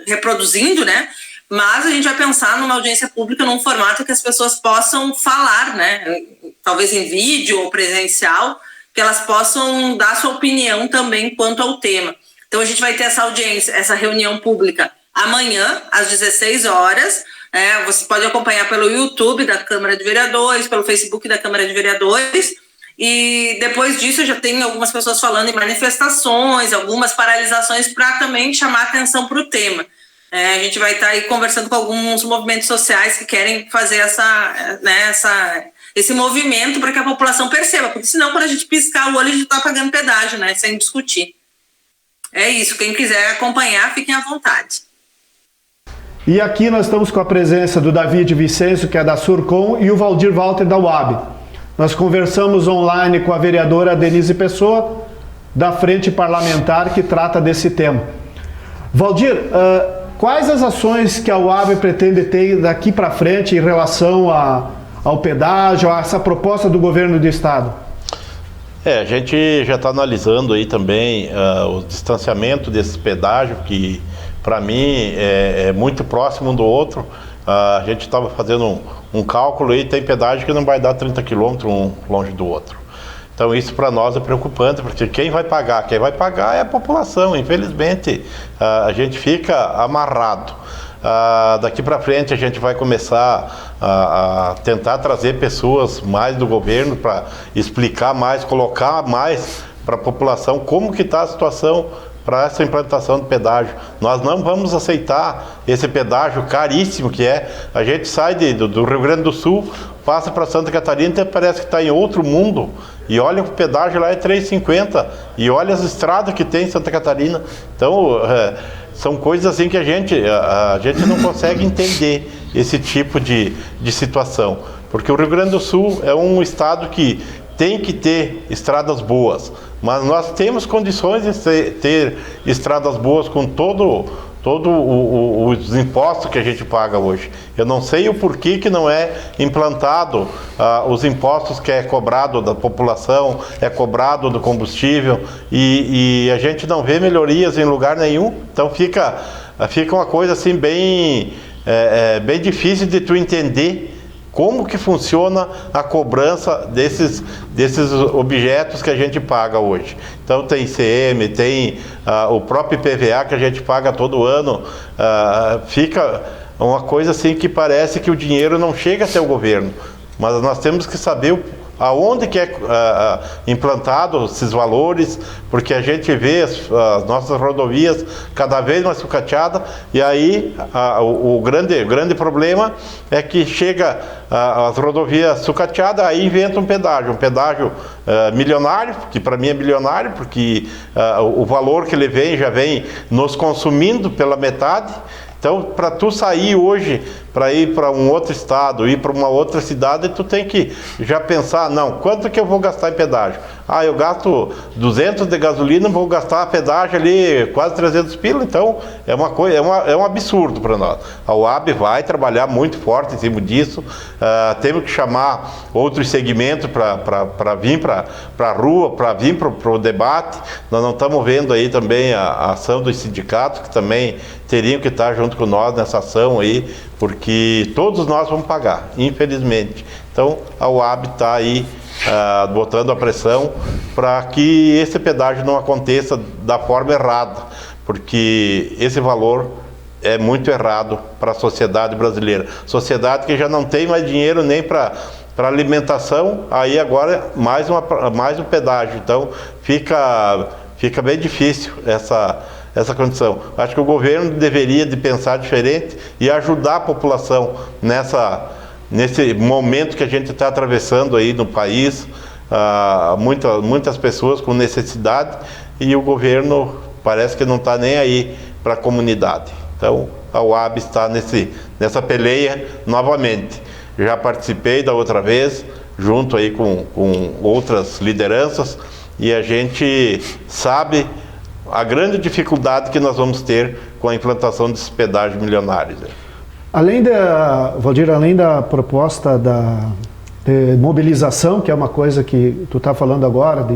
S4: reproduzindo, né? Mas a gente vai pensar numa audiência pública num formato que as pessoas possam falar, né? Talvez em vídeo ou presencial, que elas possam dar sua opinião também quanto ao tema. Então a gente vai ter essa audiência, essa reunião pública amanhã, às 16 horas. Você pode acompanhar pelo YouTube da Câmara de Vereadores, pelo Facebook da Câmara de Vereadores. E depois disso já tem algumas pessoas falando em manifestações, algumas paralisações para também chamar atenção para o tema. A gente vai estar aí conversando com alguns movimentos sociais que querem fazer esse movimento para que a população perceba, porque senão quando a gente piscar o olho a gente está pagando pedágio, né, sem discutir. É isso, quem quiser acompanhar, fiquem à vontade.
S1: E aqui nós estamos com a presença do David Vicêncio, que é da Surcom, e o Valdir Walter, da UAB. Nós conversamos online com a vereadora Denise Pessoa, da Frente Parlamentar, que trata desse tema. Valdir, quais as ações que a UAB pretende ter daqui para frente em relação ao pedágio, a essa proposta do governo do estado?
S3: A gente já está analisando aí também o distanciamento desse pedágio, que para mim é muito próximo um do outro. A gente estava fazendo um cálculo aí, tem pedágio que não vai dar 30 quilômetros um longe do outro. Então isso para nós é preocupante, porque quem vai pagar? Quem vai pagar é a população. Infelizmente a gente fica amarrado. Daqui para frente a gente vai começar a tentar trazer pessoas mais do governo para explicar mais, colocar mais para a população como que está a situação para essa implantação do pedágio. Nós não vamos aceitar esse pedágio caríssimo que é. A gente sai do Rio Grande do Sul, passa para Santa Catarina e parece que está em outro mundo. E olha, o pedágio lá é 3,50 e olha as estradas que tem em Santa Catarina. Então, são coisas assim que a gente não consegue entender esse tipo de situação. Porque o Rio Grande do Sul é um estado que tem que ter estradas boas, mas nós temos condições de ter estradas boas com todos os impostos que a gente paga hoje. Eu não sei o porquê que não é implantado os impostos que é cobrado da população, é cobrado do combustível, e a gente não vê melhorias em lugar nenhum. Então fica uma coisa assim bem difícil de tu entender como que funciona a cobrança desses objetos que a gente paga hoje. Então tem ICM, tem o próprio IPVA que a gente paga todo ano. Fica uma coisa assim que parece que o dinheiro não chega até o governo. Mas nós temos que saber aonde que é implantado esses valores, porque a gente vê as nossas rodovias cada vez mais sucateadas, e aí o grande problema é que chega as rodovias sucateadas, aí inventa um pedágio milionário, que para mim é milionário, porque o valor que ele vem já vem nos consumindo pela metade. Então, para tu sair hoje, para ir para um outro estado, ir para uma outra cidade, tu tem que já pensar, não, quanto que eu vou gastar em pedágio? Eu gasto 200 de gasolina, vou gastar pedágio ali quase 300 pila, então é uma coisa, é um absurdo para nós. A UAB vai trabalhar muito forte em cima disso, temos que chamar outros segmentos para vir para a rua, para vir para o debate. Nós não estamos vendo aí também a ação dos sindicatos, que também teriam que estar junto com nós nessa ação aí, porque todos nós vamos pagar, infelizmente. Então a UAB está aí botando a pressão para que esse pedágio não aconteça da forma errada, porque esse valor é muito errado para a sociedade brasileira. Sociedade que já não tem mais dinheiro nem para alimentação, aí agora mais um pedágio. Então fica bem difícil essa condição. Acho que o governo deveria de pensar diferente e ajudar a população nesse momento que a gente está atravessando aí no país, muitas pessoas com necessidade, e o governo parece que não está nem aí para a comunidade. Então a UAB está nessa peleia novamente. Já participei da outra vez, junto aí com outras lideranças, e a gente sabe a grande dificuldade que nós vamos ter com a implantação desses pedágios milionários.
S1: Valdir, além da proposta de mobilização, que é uma coisa que tu está falando agora,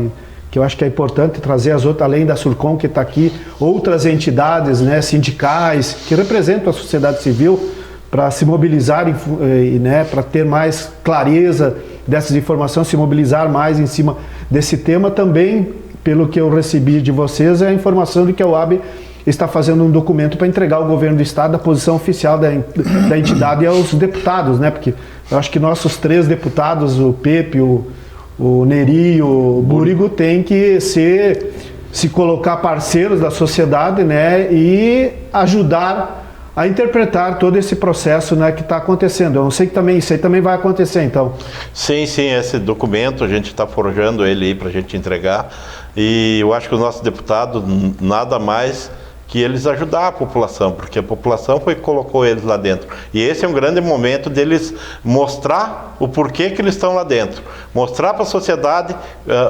S1: que eu acho que é importante trazer além da Surcom que está aqui, outras entidades, né, sindicais, que representam a sociedade civil, para se mobilizar para ter mais clareza dessas informações, se mobilizar mais em cima desse tema. Também, pelo que eu recebi de vocês, é a informação de que a UAB está fazendo um documento para entregar ao governo do estado a posição oficial da entidade e aos deputados, né? Porque eu acho que nossos 3 deputados, o Pepe, o Neri e o Búrigo, têm que se colocar parceiros da sociedade, né? E ajudar a interpretar todo esse processo, né, que está acontecendo. Eu não sei que isso aí também vai acontecer, então.
S3: Sim, esse documento a gente está forjando ele aí para a gente entregar, e eu acho que os nossos deputados nada mais que eles ajudar a população, porque a população foi que colocou eles lá dentro. E esse é um grande momento deles mostrar o porquê que eles estão lá dentro, mostrar para a sociedade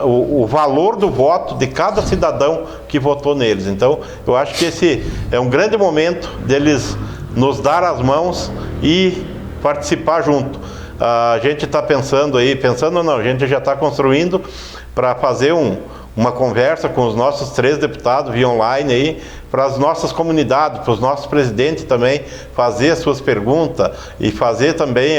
S3: o valor do voto de cada cidadão que votou neles. Então, eu acho que esse é um grande momento deles nos dar as mãos e participar junto. A gente está pensando aí, a gente já está construindo para fazer uma conversa com os nossos 3 deputados via online aí, para as nossas comunidades, para os nossos presidentes também fazer as suas perguntas e fazer também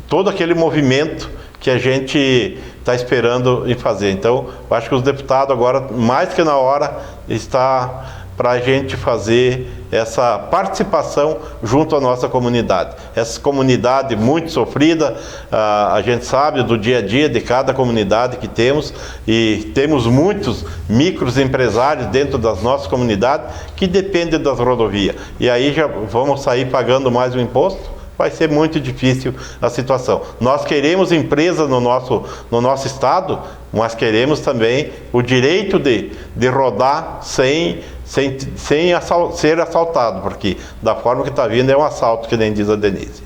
S3: todo aquele movimento que a gente está esperando em fazer. Então, eu acho que os deputados agora, mais que na hora, está para a gente fazer essa participação junto à nossa comunidade. Essa comunidade muito sofrida, a gente sabe do dia a dia de cada comunidade que temos, e temos muitos microempresários dentro das nossas comunidades que dependem das rodovias. E aí já vamos sair pagando mais um imposto? Vai ser muito difícil a situação. Nós queremos empresa no nosso estado, mas queremos também o direito de rodar sem ser assaltado, porque da forma que está vindo é um assalto, que nem diz a Denise.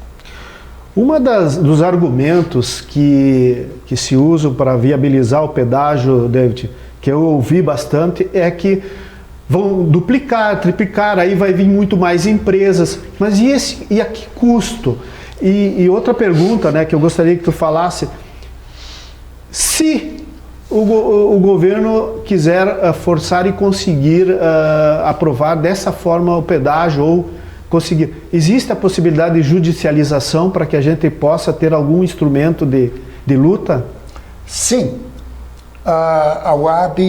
S1: Dos argumentos que se usam para viabilizar o pedágio, David, que eu ouvi bastante, é que vão duplicar, triplicar, aí vai vir muito mais empresas. Mas e a que custo? E outra pergunta, né, que eu gostaria que tu falasse: se o governo quiser forçar e conseguir aprovar dessa forma o pedágio, ou conseguir, existe a possibilidade de judicialização para que a gente possa ter algum instrumento de luta?
S2: Sim. A UAB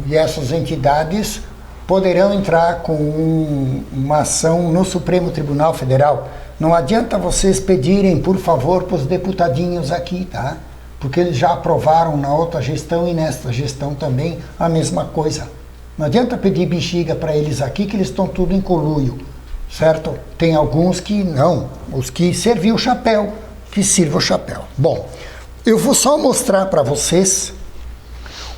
S2: e essas entidades poderão entrar com uma ação no Supremo Tribunal Federal. Não adianta vocês pedirem, por favor, para os deputadinhos aqui, tá? Porque eles já aprovaram na outra gestão e nesta gestão também a mesma coisa. Não adianta pedir bexiga para eles aqui, que eles estão tudo em conluio, certo? Tem alguns que não, os que serviu o chapéu, que sirva o chapéu. Bom, eu vou só mostrar para vocês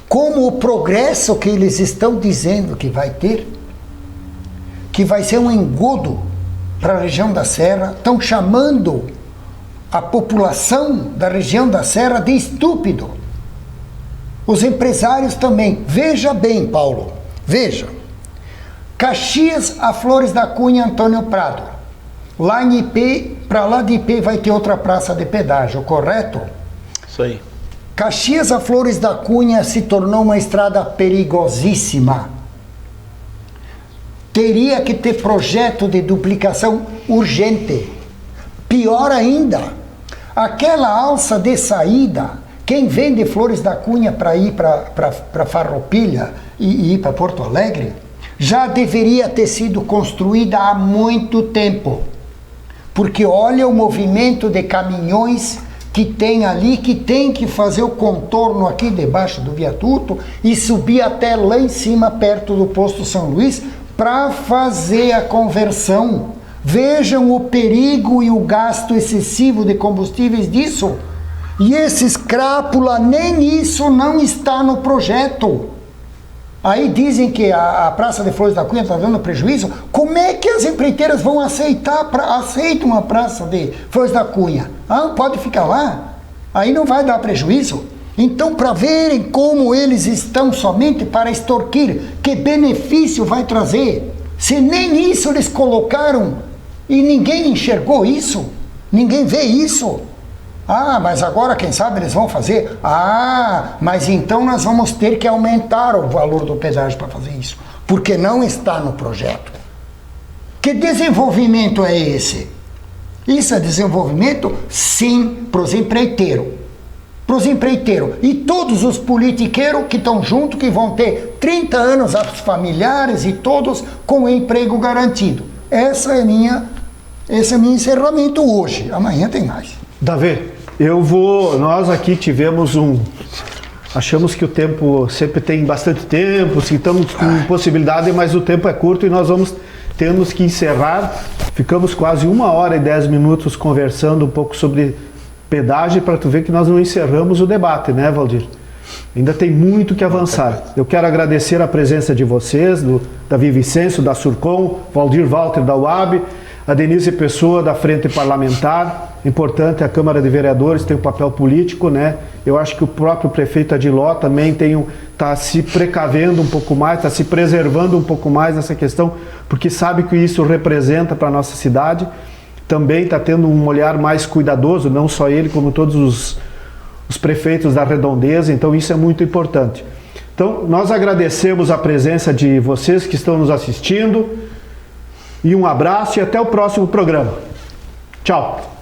S2: como o progresso que eles estão dizendo que vai ter, que vai ser um engodo para a região da Serra, estão chamando a população da região da Serra de estúpido. Os empresários também. Veja bem, Paulo, veja. Caxias a Flores da Cunha, Antônio Prado. Lá em IP, para lá de IP vai ter outra praça de pedágio, correto?
S3: Isso aí.
S2: Caxias a Flores da Cunha se tornou uma estrada perigosíssima. Teria que ter projeto de duplicação urgente. Pior ainda, aquela alça de saída, quem vem de Flores da Cunha para ir para Farroupilha e ir para Porto Alegre, já deveria ter sido construída há muito tempo. Porque olha o movimento de caminhões que tem ali, que tem que fazer o contorno aqui debaixo do viaduto e subir até lá em cima, perto do posto São Luís, para fazer a conversão. Vejam o perigo e o gasto excessivo de combustíveis disso. E esse escrápula, nem isso não está no projeto. Aí dizem que a Praça de Flores da Cunha está dando prejuízo. Como é que as empreiteiras vão aceitam a Praça de Flores da Cunha? Ah, pode ficar lá? Aí não vai dar prejuízo? Então, para verem como eles estão somente para extorquir, que benefício vai trazer? Se nem isso eles colocaram e ninguém enxergou isso, ninguém vê isso. Ah, mas agora quem sabe eles vão fazer. Ah, mas então nós vamos ter que aumentar o valor do pedágio para fazer isso, porque não está no projeto. Que desenvolvimento é esse? Isso é desenvolvimento, sim, para os empreiteiros. Para os empreiteiros. E todos os politiqueiros que estão junto, que vão ter 30 anos, os familiares e todos com emprego garantido. Esse é meu encerramento hoje. Amanhã tem mais.
S1: Davi, nós aqui tivemos achamos que o tempo sempre tem bastante tempo, se estamos com possibilidade, mas o tempo é curto e nós temos que encerrar. Ficamos quase 1h e 10 minutos conversando um pouco sobre pedágio, para tu ver que nós não encerramos o debate, né, Valdir? Ainda tem muito que avançar. Eu quero agradecer a presença de vocês, do Davi Vicêncio, da Surcom, Valdir Walter, da UAB, a Denise Pessoa, da Frente Parlamentar. Importante, a Câmara de Vereadores tem um papel político, né? Eu acho que o próprio prefeito Adiló também está se precavendo um pouco mais, está se preservando um pouco mais nessa questão, porque sabe que isso representa para a nossa cidade. Também está tendo um olhar mais cuidadoso, não só ele, como todos os prefeitos da Redondeza, então isso é muito importante. Então, nós agradecemos a presença de vocês que estão nos assistindo, e um abraço e até o próximo programa. Tchau!